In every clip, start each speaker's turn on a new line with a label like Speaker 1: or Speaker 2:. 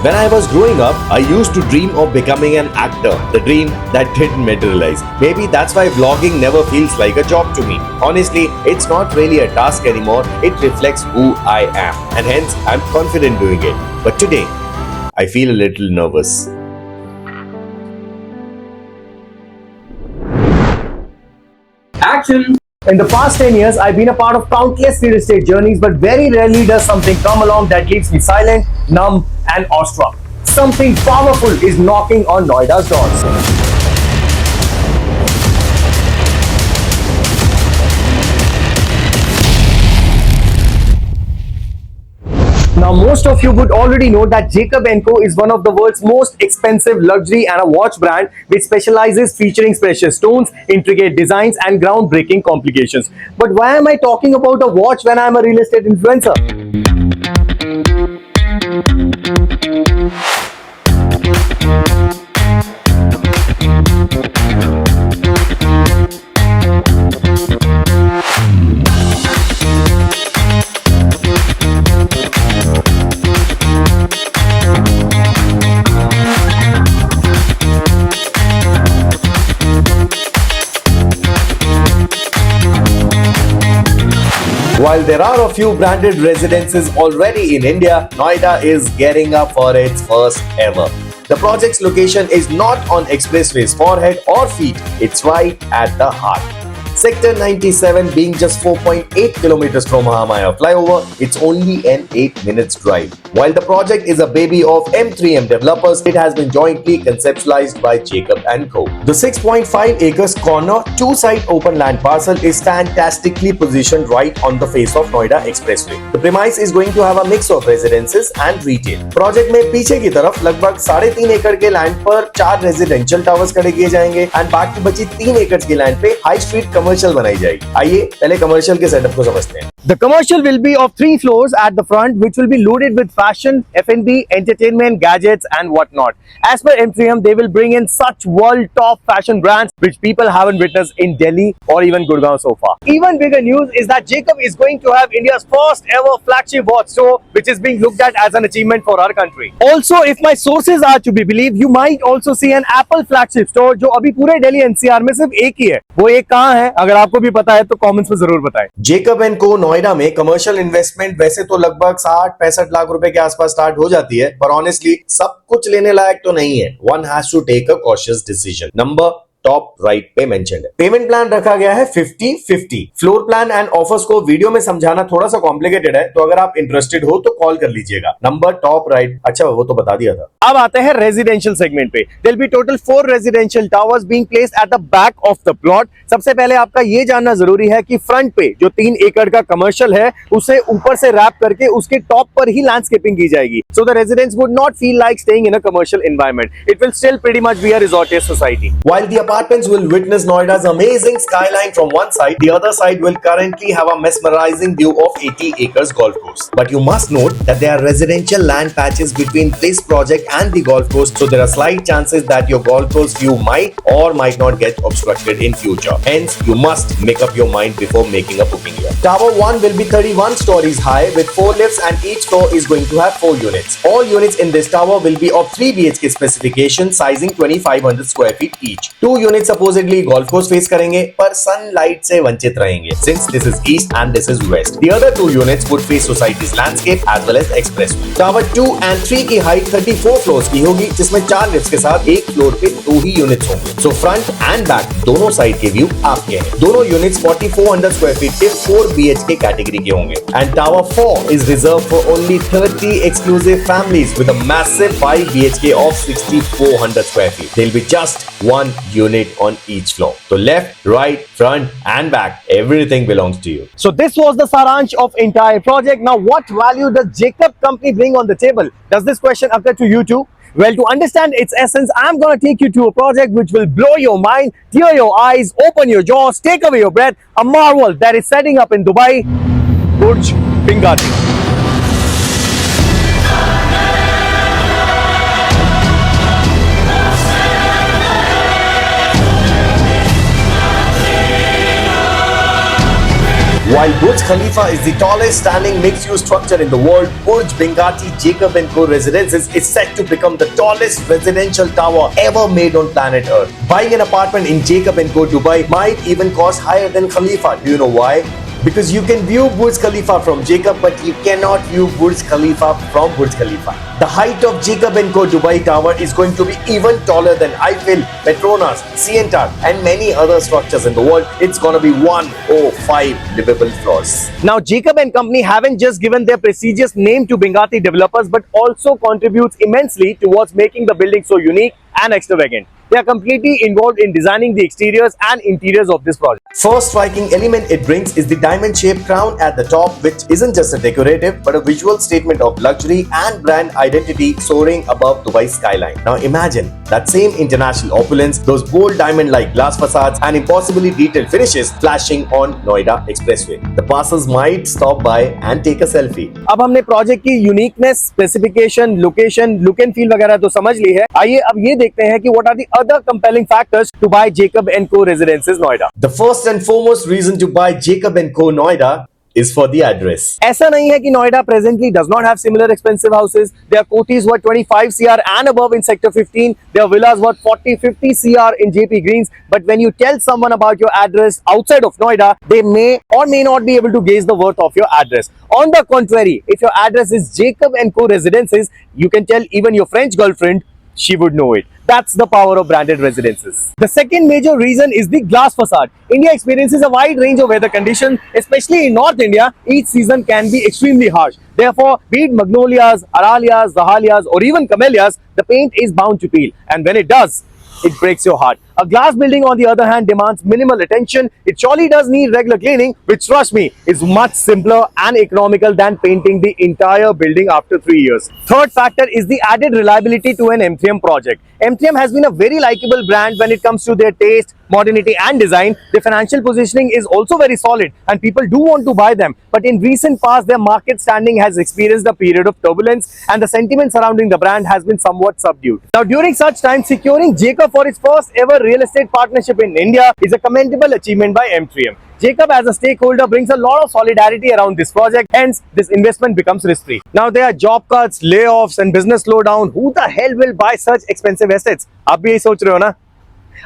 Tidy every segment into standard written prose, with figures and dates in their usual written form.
Speaker 1: When I was growing up, I used to dream of becoming an actor, the dream that didn't materialize. Maybe that's why vlogging never feels like a job to me. Honestly, it's not really a task anymore, it reflects who I am, and hence I'm confident doing it. But today, I feel a little nervous.
Speaker 2: Action!
Speaker 3: In the past 10 years, I've been a part of countless real estate journeys, but very rarely does something come along that leaves me silent, numb, and awestruck. Something powerful is knocking on Noida's doors. Now, most of you would already know that Jacob & Co is one of the world's most expensive luxury and a watch brand which specializes featuring precious stones, intricate designs, and groundbreaking complications. But why am I talking about a watch when I'm a real estate influencer?
Speaker 1: While there are a few branded residences already in India, Noida is gearing up for its first ever. The project's location is not on expressway's forehead or feet, it's right at the heart. Sector 97 being just 4.8 kilometers from Mahamaya flyover, it's only an 8 minutes drive. While the project is a baby of M3M developers, it has been jointly conceptualized by Jacob & Co. The 6.5 acres corner, two-side open land parcel is fantastically positioned right on the face of Noida Expressway. The premise is going to have a mix of residences and retail. Project में पीछे की तरफ लगभग 3.5 एकड़ के land पर 4 residential towers खड़े किए जाएंगे और बाकी बची 3 एकड़ की लैंड पे हाई स्ट्रीट कमर्शियल बनाई जाएगी. आइए पहले कमर्शियल के सेटअप को समझते हैं.
Speaker 3: The commercial will be of 3 floors at the front, which will be loaded with fashion, F&B, entertainment, gadgets, and whatnot. As per M3M, they will bring in such world top fashion brands which people haven't witnessed in Delhi or even Gurgaon so far. Even bigger news is that Jacob is going to have India's first ever flagship watch store, which is being looked at as an achievement for our country. Also, if my sources are to be believed, you might also see an Apple flagship store, जो अभी पूरे Delhi NCR में सिर्फ एक ही है. वो एक कहाँ है? अगर आपको भी पता है तो कमेंट्स में जरूर बताएं.
Speaker 1: Jacob & Co नोएडा में कमर्शियल इन्वेस्टमेंट वैसे तो लगभग 60-65 लाख रुपए के आसपास स्टार्ट हो जाती है, पर ऑनेस्टली सब कुछ लेने लायक तो नहीं है. One has to take a cautious decision. Number top right पे मेंशन्ड है. पेमेंट प्लान रखा गया है 50-50. फ्लोर प्लान एंड ऑफर्स को वीडियो में समझाना थोड़ा सा कॉम्प्लिकेटेड है, तो अगर आप इंटरेस्टेड हो तो कॉल कर लीजिएगा. Number top right. अच्छा वो तो बता दिया था.
Speaker 3: अब आते हैं रेजिडेंशियल सेगमेंट पे. There'll be total 4 residential towers being placed at the back of the plot. सबसे पहले आपका ये जानना जरूरी है कि फ्रंट पे जो 3 एकड़ का कमर्शियल है उसे ऊपर से रैप करके उसके टॉप पर ही लैंडस्केपिंग की जाएगी. So the residents would not feel like staying in a commercial environment. It will still pretty much be a resort-based society.
Speaker 1: While the apartments will witness Noida's amazing skyline from one side, the other side will currently have a mesmerizing view of 80 acres golf course. But you must note that there are residential land patches between this project and the golf course, so there are slight chances that your golf course view might or might not get obstructed in future. Hence, you must make up your mind before making a booking here. Tower 1 will be 31 stories high with 4 lifts and each floor is going to have 4 units. All units in this tower will be of 3 BHK specification, sizing 2500 square feet each. 2 units supposedly golf course face करेंगे पर sunlight से वंचित रहेंगे since this is east and this is west. The other 2 units would face society's landscape as well as expressway. Tower 2 and 3 की height 34 floors की होगी, जिसमें 4 lifts के साथ एक फ्लोर पे 2 ही यूनिट्स होंगे. So front and back दोनों साइड के व्यू आपके हैं. दोनों यूनिट्स 4400 स्क्वायर फीट के 4 BHK कैटेगरी के होंगे. And Tower 4 is reserved for only 30 exclusive families with a massive 5 BHK of 6400 square feet. There'll be just 1 unit on each floor. So left, right, front and back, everything belongs to you.
Speaker 3: So this was the saransh of entire project. Now what value does Jacob company bring on the table? Does this question occur to you too? Well, to understand its essence, I'm going to take you to a project which will blow your mind, tear your eyes, open your jaws, take away your breath. A marvel that is setting up in Dubai, Burj Bingati.
Speaker 1: While Burj Khalifa is the tallest standing mixed-use structure in the world, Burj Bengati Jacob & Co Residences is set to become the tallest residential tower ever made on planet Earth. Buying an apartment in Jacob & Co Dubai might even cost higher than Khalifa. Do you know why? Because you can view Burj Khalifa from Jacob, but you cannot view Burj Khalifa from Burj Khalifa. The height of Jacob & Co Dubai Tower is going to be even taller than Eiffel, Petronas, CN Tower and many other structures in the world. It's gonna be 105 livable floors.
Speaker 3: Now, Jacob & Company haven't just given their prestigious name to Bengati developers, but also contributes immensely towards making the building so unique and extravagant. They are completely involved in designing the exteriors and interiors of this project.
Speaker 1: First striking element it brings is the diamond-shaped crown at the top, which isn't just a decorative but a visual statement of luxury and brand identity soaring above Dubai's skyline. Now imagine that same international opulence, those bold diamond-like glass facades and impossibly detailed finishes flashing on Noida Expressway. The passers might stop by and take a selfie.
Speaker 3: अब हमने project की uniqueness, specification, location, look and feel वगैरह तो समझ ली है. आइए अब ये देखते हैं कि what are the other compelling factors to buy Jacob & Co Residences Noida.
Speaker 1: The first and foremost reason to buy Jacob & Co Noida is for the address.
Speaker 3: ऐसा नहीं है कि Noida presently does not have similar expensive houses. There are cotis worth 25 CR and above in Sector 15. There are villas worth 40-50 CR in JP Greens. But when you tell someone about your address outside of Noida, they may or may not be able to gauge the worth of your address. On the contrary, if your address is Jacob & Co Residences, you can tell even your French girlfriend, she would know it. That's the power of branded residences. The second major reason is the glass facade. India experiences a wide range of weather conditions, especially in North India. Each season can be extremely harsh. Therefore, be it magnolias, aralias, zahalias or even camellias, the paint is bound to peel. And when it does, it breaks your heart. A glass building, on the other hand, demands minimal attention. It surely does need regular cleaning, which, trust me, is much simpler and economical than painting the entire building after 3 years. Third factor is the added reliability to an M3M project. M3M has been a very likable brand when it comes to their taste, modernity and design. Their financial positioning is also very solid and people do want to buy them. But in recent past, their market standing has experienced a period of turbulence and the sentiment surrounding the brand has been somewhat subdued. Now, during such time, securing Jacob for its first ever real estate partnership in India is a commendable achievement by M3M. Jacob as a stakeholder brings a lot of solidarity around this project, hence this investment becomes risk-free. Now there are job cuts, layoffs and business slowdown. Who the hell will buy such expensive assets? आप भी यही सोच रहे हो ना?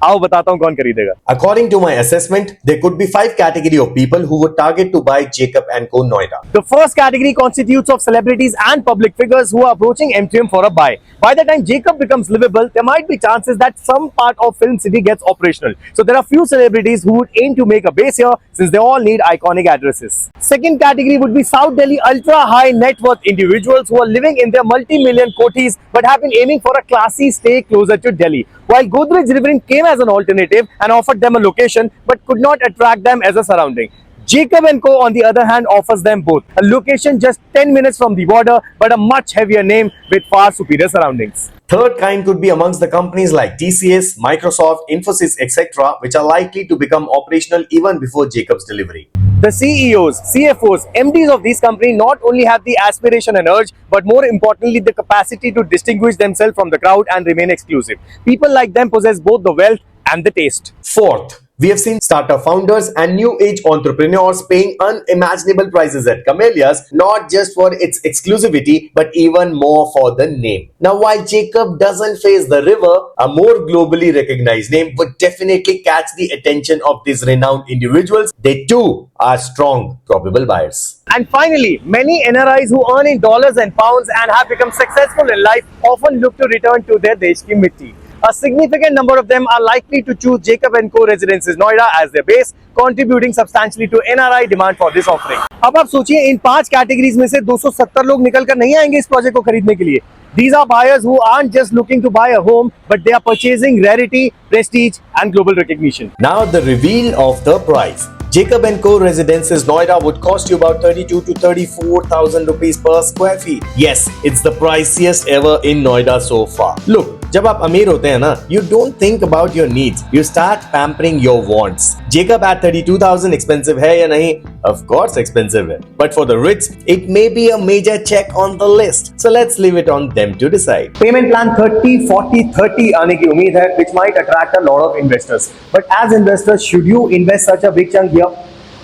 Speaker 3: आओ बताता हूँ कौन खरीदेगा.
Speaker 1: According to my assessment, there could be 5 category of people who would target to buy Jacob & Co Noida.
Speaker 3: The first category constitutes of celebrities and public figures who are approaching M3M for a buy. By the time Jacob becomes livable, there might be chances that some part of Film City gets operational. So there are few celebrities who would aim to make a base here since they all need iconic addresses. Second category would be South Delhi ultra high net worth individuals who are living in their multi-million kotis but have been aiming for a classy stay closer to Delhi. While Godrej Riverine came as an alternative and offered them a location but could not attract them as a surrounding. Jacob & Co on the other hand offers them both. A location just 10 minutes from the border but a much heavier name with far superior surroundings.
Speaker 1: Third kind could be amongst the companies like TCS, Microsoft, Infosys, etc., which are likely to become operational even before Jacob's delivery.
Speaker 3: The CEOs, CFOs, MDs of these companies not only have the aspiration and urge, but more importantly, the capacity to distinguish themselves from the crowd and remain exclusive. People like them possess both the wealth and the taste.
Speaker 1: Fourth, we have seen startup founders and new age entrepreneurs paying unimaginable prices at Camellias, not just for its exclusivity, but even more for the name. Now, while Jacob doesn't face the river, a more globally recognized name would definitely catch the attention of these renowned individuals. They too are strong, probable buyers.
Speaker 3: And finally, many NRIs who earn in dollars and pounds and have become successful in life often look to return to their desh ki mitti. A significant number of them are likely to choose Jacob & Co Residences Noida as their base, contributing substantially to NRI demand for this offering. अब आप सोचिए इन 5 categories में से 270 लोग निकल कर नहीं आएंगे इस प्रोजेक्ट को खरीदने के लिए. These are buyers who aren't just looking to buy a home, but they are purchasing rarity, prestige and global recognition.
Speaker 1: Now the reveal of the price. Jacob & Co Residences Noida would cost you about 32 to 34,000 rupees per square feet. Yes, it's the priciest ever in Noida so far. Look, जब आप अमीर होते हैं ना, you don't think about your needs. You start pampering your wants. Jacob at 32,000 expensive है या नहीं? Of course expensive है. But for the rich, it may be a major check on the list. So let's leave it on them to decide.
Speaker 3: Payment plan 30, 40, 30 आने की उम्मीद है, which might attract a lot of investors. But as investors, should you invest such a big chunk here?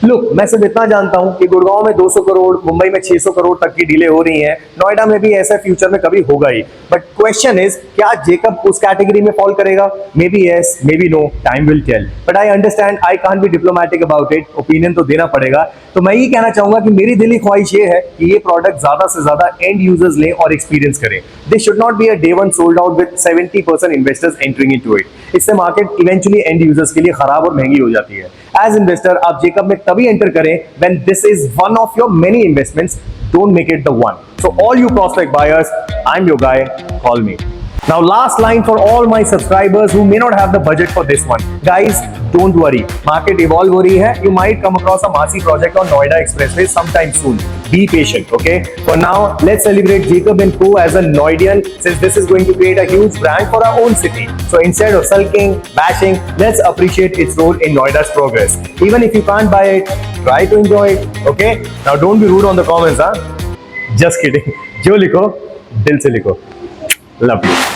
Speaker 3: Look, मैं सिर्फ इतना जानता हूं कि गुड़गांव में 200 करोड़, मुंबई में 600 करोड़ तक की डीले हो रही हैं, नोएडा में भी ऐसा फ्यूचर में कभी होगा ही। बट क्वेश्चन इज, क्या जेकब उस कैटेगरी में फॉल करेगा? Maybe yes, maybe no, time will tell. But I understand, I can't be diplomatic about it, opinion तो देना पड़ेगा। तो मैं ये कहना चाहूंगा कि मेरी दिली ख्वाहिश ये है कि ये प्रोडक्ट ज्यादा से ज्यादा एंड यूजर्स लें और एक्सपीरियंस करें। This should not be a day one sold out with 70% investors entering into it. इससे मार्केट इवेंचुअली एंड यूजर्स के लिए खराब और महंगी हो जाती है। एज इन्वेस्टर आप जेकब में तभी एंटर करें when this is one of your many investments. Don't make it the one. So all you prospect buyers, I'm your guy, call me. Now last line for all my subscribers who may not have the budget for this one. Guys, don't worry. Market evolve हो रही है. You might come across a Massy project on Noida Expressway sometime soon. Be patient, okay? For now, let's celebrate Jacob & Co as a Noidian, since this is going to create a huge brand for our own city. So instead of sulking, bashing, let's appreciate its role in Noida's progress. Even if you can't buy it, try to enjoy it, okay? Now don't be rude on the comments, huh? Just kidding. जो लिखो, दिल से लिखो. Love you.